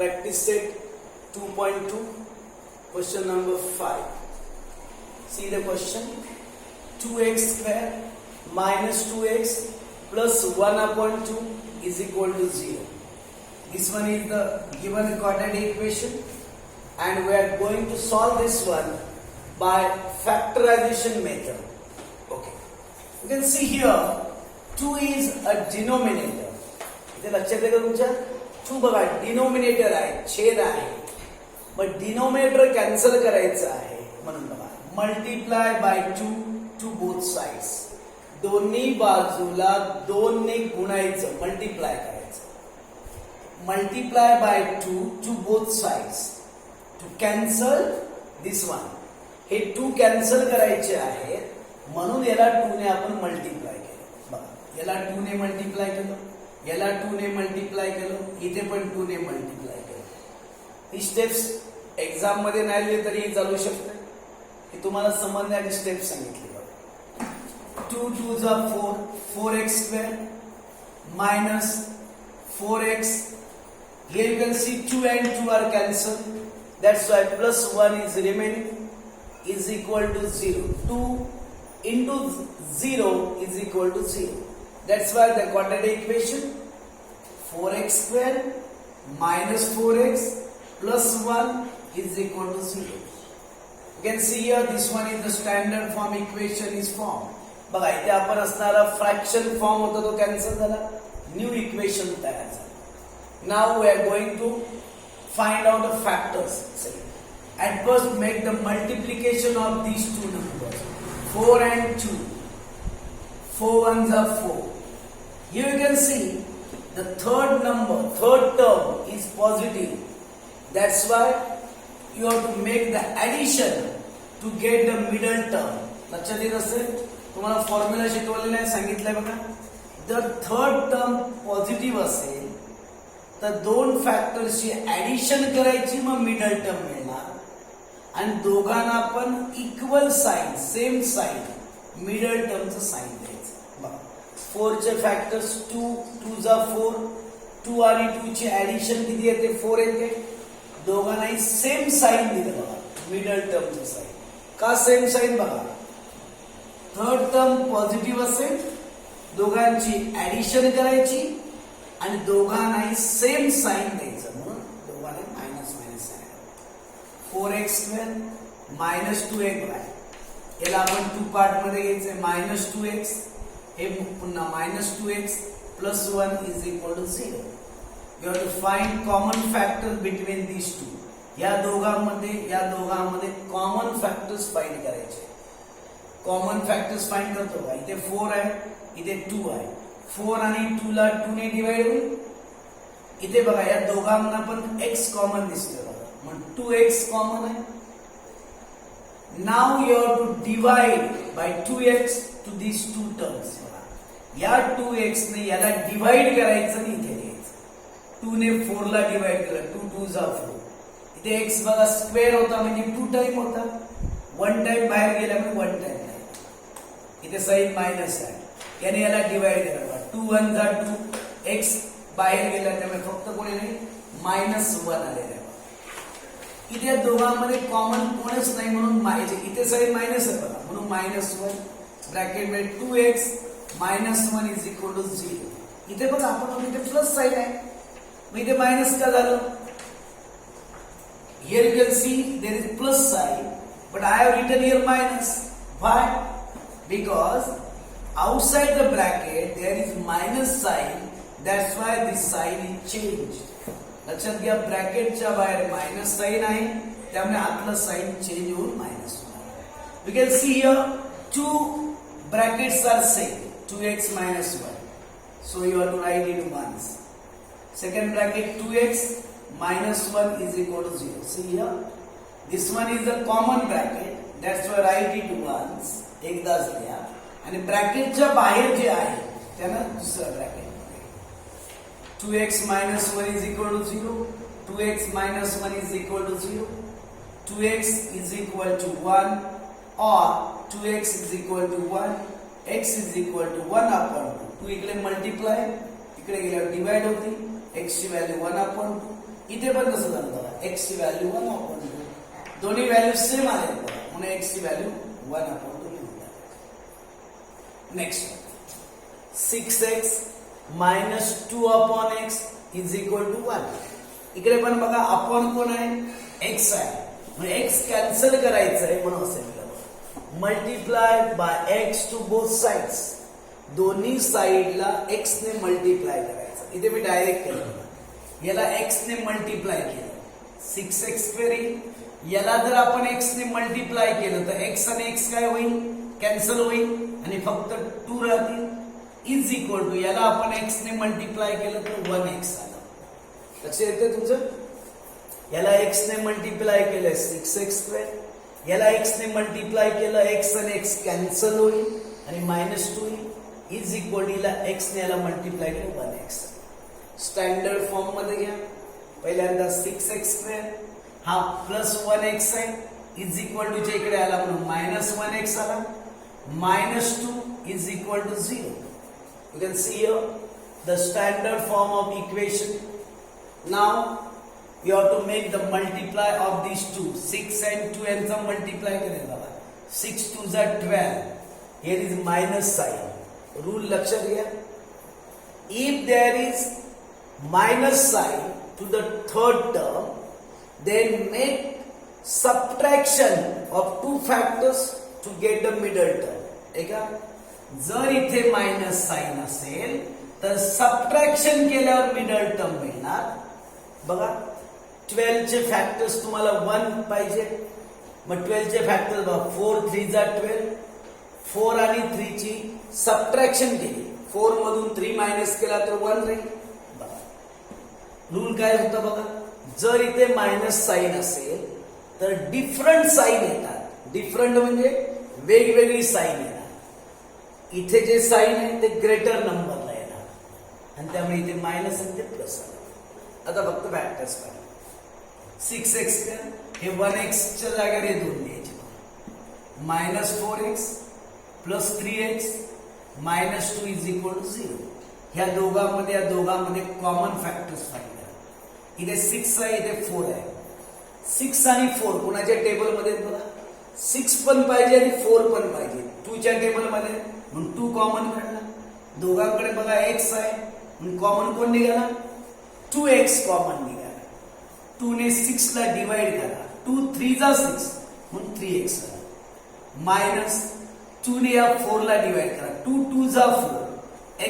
Practice set 2.2, question number 5. See the question. 2x square minus 2x plus 1 upon 2 is equal to 0. This one is the given quadratic equation, and we are going to solve this one by factorization method. Okay. You can see here 2 is a denominator. इथे लक्षात येतं तुमच्या 2 बघा denominator आहे, छेद आहे, पण denominator cancel करायचं आहे म्हणून बघा multiply by 2 to both sides. दोन्ही बाजूला 2 ने गुणायचं, मल्टिप्लाय करायचं. Multiply by 2 to both sides to cancel this one. हे 2 कॅन्सल करायचे आहे म्हणून याला 2 ने आपण मल्टिप्लाय केलं. बघा याला 2 ने मल्टिप्लाय केलं, याला 2 ने मल्टिप्लाय केलं, इथे पण 2 ने मल्टिप्लाय केलं. ही स्टेप्स एक्झाम मध्ये नाही लिहिले तरी चालू शकते. हे तुम्हाला समजण्याची स्टेप सांगितली. 2 2 जा 4, 4x square minus 4x. Here you can see 2 and 2 are cancelled. That's why plus 1 is remaining, is equal to 0. 2 into 0 is equal to 0. That's why the quadratic equation 4x square minus 4x plus 1 is equal to 0. You can see here this one is the standard form equation is formed. बघा इथे आपण असणारा fraction form होता तो cancel झाला, new equation तयार झालं. Now we are going to find out the factors. At first make the multiplication of these two numbers, 4 and 2. 4 ones are 4. Here you can see the third term is positive. That's why you have to make the addition to get the middle term. लक्षात येत असेल, तुम्हाला formula शिकवलेला आहे, सांगितलंय बघा. जर third term positive असेल तर 2 फॅक्टर्सची ऍडिशन करायची, मग मिडल टर्म मिळणार. आणि दोघांना आपण equal sign, same sign, middle टर्मचं साइन द्यायचं. बघा 4 चे फॅक्टर्स 2 2 जा 4, 2 आणि 2 ची ऍडिशन किती येते, 4 येते. दोघांनाही सेम साइन दिलं बघा, मिडल टर्मचं साइन. का सेम साइन बघा, थर्ड टर्म पॉझिटिव्ह असेल, दोघांची ऍडिशन करायची आणि दोघांनाही सेम साइन द्यायचं, म्हणून दोघांना minus minus sign. 4x square minus 2x. याला आपण 2 पार्ट मध्ये घ्यायचंय. मायनस 2x हे पुन्हा minus 2x plus 1 is equal to 0. You have to find common factor between these two. या दोघांमध्ये कॉमन फॅक्टर्स फाइंड करायचे. कॉमन फॅक्टर्स फाइंड करतो का, इथे 4 आहे, इथे 2 आहे. 4 आणि 2 ला 2 ने डिवाइड होईल. इथे बघा या दोघांना पण x कॉमन दिसतोय बघा, म्हणून 2x कॉमन आहे. Now you have to divide by 2x to these 2 terms. या 2x ने याला डिवाइड करायचं आणि इथे घ्यायचं. 2 ने 4 ला डिवाइड केलं, 2 2 जा 4. इथे x बघा स्क्वेअर होता म्हणजे 2 टाइम होता, 1 टाइम बाहेर गेला म्हणजे 1 टाइम. इथे साइन मायनस आहे, याने याला डिवाइड केला. 2 1 जा 2, x बाहेर गेला त्यामुळे फक्त कोणी नाही, मायनस 1 आलेला आहे. इथे दोघांमध्ये कॉमन कोणच नाही म्हणून इथे साइन मायनस आहे बघा, म्हणून मायनस 1 ब्रॅकेट मध्ये 2x minus 1 is equal to 0. इथे बघा आपण इथे प्लस साइन आहे, मग इथे मायनस का झालं. Here you can see there is plus sign, but I have written here minus. Why? Because outside the bracket there is minus sign. That's why this sign is changed. लक्षात घ्या, ब्रॅकेटच्या बाहेर minus sign आहे, त्यामुळे आतलं sign change होऊन minus होणार. We can see here 2 brackets are same, 2x minus 1. So you have to write it once. Second bracket 2x minus 1 is equal to 0. See here, this one is the common bracket. That's why write it once. एकदाच लिहा. आणि ब्रॅकेटच्या बाहेर जे आहे त्याला दुसरा bracket. 2x minus 1 is equal to 0. 2x minus 1 is equal to 0. 2x is equal to 1 or 2x is equal to 1. X is equal to 1 upon 2. 2 इकडे multiply, इकडे गेल्यावर डिवाइड होती. एक्स ची व्हॅल्यू 1/2. इथे पण तसं झालं बघा, एक्स ची व्हॅल्यू 1/2. दोन्ही व्हॅल्यू सेम आहेत बघा, म्हणून एक्स ची व्हॅल्यू 1/2 लिहून टाका. Next 6x minus 2/x is equal to 1. इकडे पण बघा अपॉन कोण आहे, एक्स आहे, म्हणजे एक्स कॅन्सल करायचं आहे म्हणून असेल multiply by x to both sides. दोन्ही साइडला एक्स ने मल्टिप्लाय करायचं. इथे मी डायरेक्ट केलं, याला एक्स ने मल्टिप्लाय केलं 6x² येईल. याला जर आपण एक्स ने मल्टिप्लाय केलं तर एक्स आणि एक्स काय होईल, कॅन्सल होईल आणि फक्त 2 राहतील. इज इक्वल टू याला आपण एक्स ने मल्टिप्लाय केलं तर 1x आलं. लक्षात येते तुमचं, याला एक्स ने मल्टिप्लाय केलं 6x², याला एक्स ने मल्टिप्लाय केलं, एक्स आणि एक्स कॅन्सल होईल आणि -2 येईल. इज इक्वल टू ला एक्स ने याला मल्टिप्लाय केलं 1x. स्टँडर्ड फॉर्म मध्ये घ्या. पहिल्यांदा 6x² हा +1x आहे, इज इक्वल टू च्या इकडे आला म्हणून -1x आला. -2 is equal to 0. You can see here the standard form of equation. Now you have to make the multiply of these two. 6 and 2 यांचा multiply करेल बघा. 6 2s are 12. Here is minus sign. Rule लक्षात घ्या. If there is minus sign to the third term, then make subtraction of two factors to get the middle term. ठीक आहे. जर इथे minus sign असेल तर सबट्रॅक्शन केल्यावर मिडल टर्म मिळणार. बघा 12 चे फॅक्टर्स तुम्हाला 1 पाहिजे, मग 12 चे फॅक्टर्स बघा 4 3 जा 12. 4 आणि 3 ची सबट्रॅक्शन केली, 4 मधून 3 मायनस केला तर 1 राहील. बघा रूल काय होता बघा, जर इथे मायनस साइन असेल तर डिफरंट साइन येतात. डिफरंट म्हणजे वेगवेगळी साइन येतात. इथे जे साइन आहे ते ग्रेटर नंबरला येणार आणि त्यामुळे इथे मायनस आणि ते प्लस आलं. आता फक्त फॅक्टर्स पाहिजे. 6x² हे 1x च्या जागेवर हे 2 द्यायचे. -4x + 3x -2 is equal to 0. ह्या दोघांमध्ये कॉमन फॅक्टर्स फाइंड करा. इथे 6 आहे, इथे 4 आहे. 6 आणि 4 कुणाच्या टेबल मध्ये बघा, 6 पण पाहिजे आणि 4 पण पाहिजे. 2 च्या टेबल मध्ये म्हणून 2 कॉमन काढला. दोघांकडे बघा x आहे म्हणून कॉमन कोण निघाला, 2x कॉमन निघाला. 2 ने 6 ला डिवाइड करा, 2 3 जा 6 म्हणून 3x आला. -2 ने या 4 ला डिवाइड करा, 2 2 जा 4,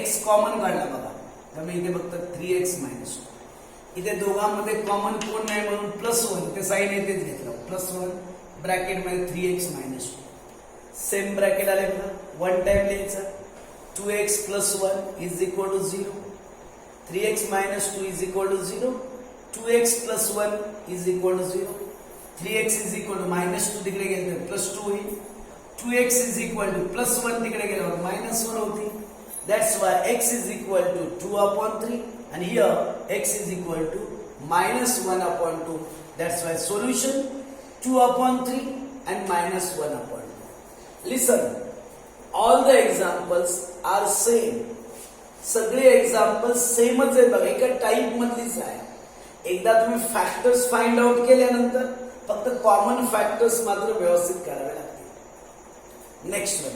x कॉमन काढला बघा, त्यामुळे इथे फक्त 3x -2. इथे दोघांमध्ये कॉमन कोण नाही म्हणून +1, ते साइन येतेच घेतलं, +1 ब्रॅकेट मध्ये 3x -2. सेम ब्रॅकेट आले बघा, 1 टाइम लिहायचं. 2x + 1 is equal to 0. 3x -2 is equal to 0. 2x + 1 is equal to 0. 3x is equal to -2 तिकडे गेले तर +2 होईल. 2x इज इक्वल टू +1 तिकडे गेल्यावर -1 होती. That's why x is equal to 2/3 and here x is equal to -1/2. That's why solution 2/3 and -1/2. Listen, all the examples are same. सगळे examples सेमच आहेत बघा, एका टाइप मधलीच आहे. एकदा तुम्ही फॅक्टर्स फाइंड आउट केल्यानंतर फक्त कॉमन फॅक्टर्स मात्र व्यवस्थित करावे लागतील. Next one,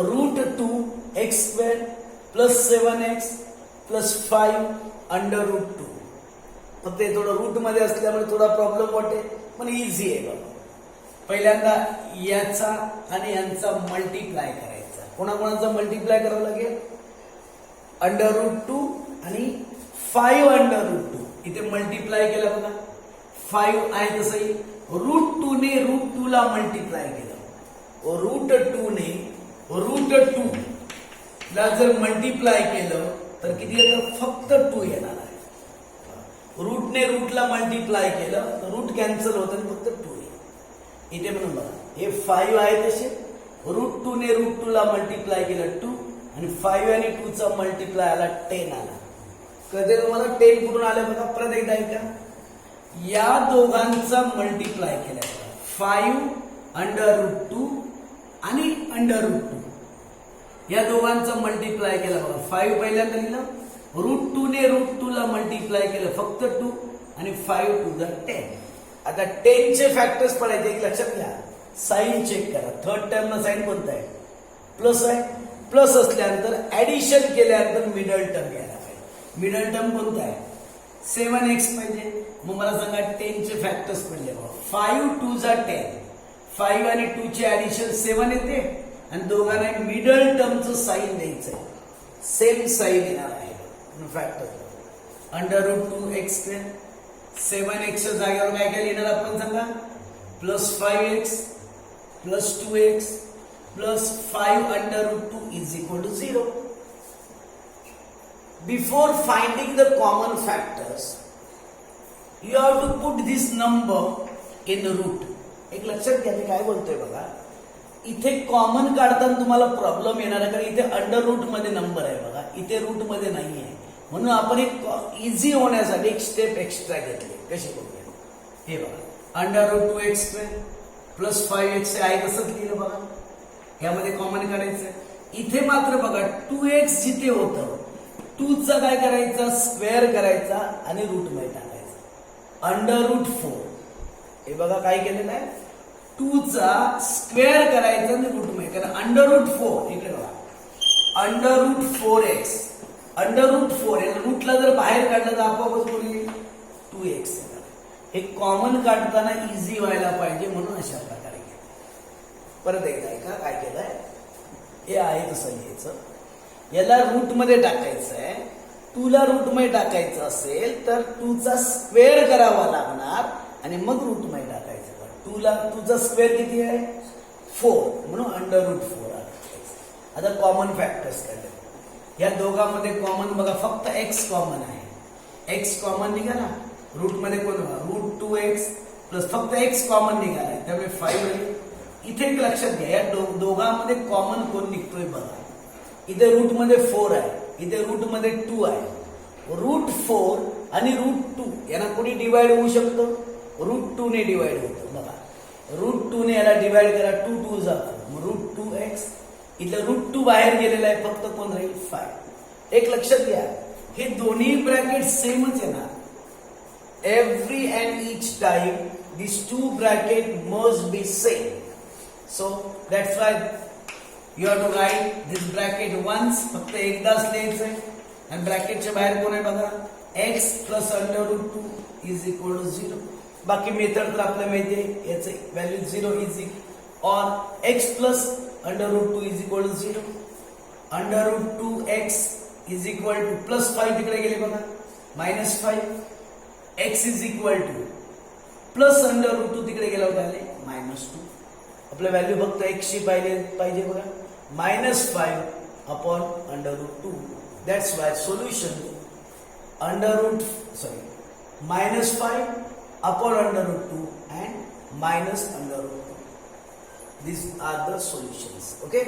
√2x² + 7x + 5 √2. फक्त हे थोडं रूट मध्ये असल्यामुळे थोडा प्रॉब्लेम वाटेल, पण इझी आहे बघा. पहिल्यांदा याचा आणि यांचा मल्टिप्लाय करायचा. कोणाकोणाचा मल्टिप्लाय करावं लागेल, √2 आणि 5 √2. इथे मल्टिप्लाय केला बघा, 5 आहे तसं येईल. √2 ने √2 ला मल्टिप्लाय केलं, √2 ने √2 ला जर मल्टिप्लाय केलं तर किती येतं, फक्त 2 येणार आहे. रूट ने रूटला मल्टिप्लाय केलं तर रूट कॅन्सल होतं आणि फक्त 2 येईल. इथे म्हणून बघा, हे 5 आहे तसे, √2 ने √2 ला मल्टिप्लाय केलं 2 आणि 5 आणि 2 चा मल्टिप्लाय आला 10 आला. कधी तुम्हाला 10 कुठून आलं बघा, परत एकदा ऐका. या दोघांचा मल्टिप्लाय केला 5 √2 आणि √2. या दोघांचा मल्टिप्लाय केला बघा, 5 पहिल्यांदा लिहिलं √2 ने √2 ला मल्टिप्लाय केलं फक्त 2 आणि 5 टू द 10. आता 10 चे फॅक्टर्स पडायचे एक लक्षात घ्या. साइन चेक करा. थर्ड टर्म ना साइन कोणता आहे? प्लस आहे. प्लस असल्यानंतर ऍडिशन केल्यानंतर मिडल टर्म घ्यायला पाहिजे. मिडल टर्म कोणता आहे? 7x पाहिजे. मग मला सांगा 10 चे फॅक्टर्स पडले. 5 टू द 10. 5 आणि 2 चे ऍडिशन 7 येते आणि दोघांना मिडल टर्मचं साइन द्यायचं आहे. सेम साइन येणार आहे फॅक्टर √2x². 7x च्या जागेवर काय काय लिहिणार आपण सांगा? Plus 5x plus 2x plus 5 √2 is equal to 0. Before finding the common factors, you have to put this number in the root. एक लक्षात घ्या मी काय बोलतोय बघा. इथे कॉमन काढताना तुम्हाला प्रॉब्लेम येणार आहे कारण इथे अंडर रूट मध्ये नंबर आहे बघा. इथे रूट मध्ये नाही आहे. म्हणून आपण एक इझी होण्यासाठी एक स्टेप एक्स्ट्रा घेतली. कशी बघूया? हे बघा √2x² प्लस 5x आहे तसंच लिहिलं बघा. यामध्ये कॉमन काढायचं. इथे मात्र बघा 2x जिथे होतं 2 चा काय करायचा? स्क्वेअर करायचा आणि रूट मध्ये टाकायचा. √4 हे बघा काय केलेलं आहे? 2 चा स्क्वेअर करायचा आणि रूट मध्ये कारण √4 इकडे बघा √4x √4 रूटला जर बाहेर काढलं तर आपोआपच बोलली 2x. हे कॉमन काढताना इझी व्हायला पाहिजे म्हणून अशा प्रकारे घेतलं. परत एकदा ऐका काय केलंय. हे आहे तसं लिहायचं. याला रूट मध्ये टाकायचं आहे. 2 ला रूट मध्ये टाकायचं असेल तर 2 चा स्क्वेअर करावा लागणार आणि मग रूट मध्ये टाकायचं. 2 ला 2 चा स्क्वेअर किती आहे? 4 म्हणून √4 आता कॉमन फॅक्टर्स काढले. या दोघांमध्ये कॉमन बघा फक्त x कॉमन आहे. x कॉमन निघाला. रूट मध्ये कोण √2x प्लस फक्त x कॉमन निघाला त्यामुळे 5. इथे एक लक्षात घ्या या दोघांमध्ये कॉमन कोण निघतोय बघा. इथे रूट मध्ये 4 आहे. इथे रूट मध्ये 2 आहे. √4 आणि √2 यांना कोणी डिवाइड होऊ शकतो? √2 ने डिवाइड होतं बघा. √2 ने याला डिवाइड करा. 2 2 जातो √2x. इथलं √2 बाहेर गेलेलं आहे फक्त कोण राहील? 5. एक लक्षात घ्या हे दोन्ही ब्रॅकेट सेमच येणार. Every and each time this 2 bracket must be same. So that's why you have to write this bracket once. फक्त एकदाच लिहायचंय. आणि ब्रॅकेटच्या बाहेर कोण आहे बघा? x plus √2 is equal to 0. बाकी मेथड तर आपल्याला माहिती आहे. याचे व्हॅल्यू 0 इज और x plus √2 is equal to 0. √2x is equal to plus 5 तिकडे गेले बघा -5. x is equal to plus √2 तिकडे गेल्यावर झाले -2. आपलं व्हॅल्यू फक्त x ची पाहिजे बघा -5 upon √2. That's why solution -5 upon √2 and minus √2. These are the solutions. Okay.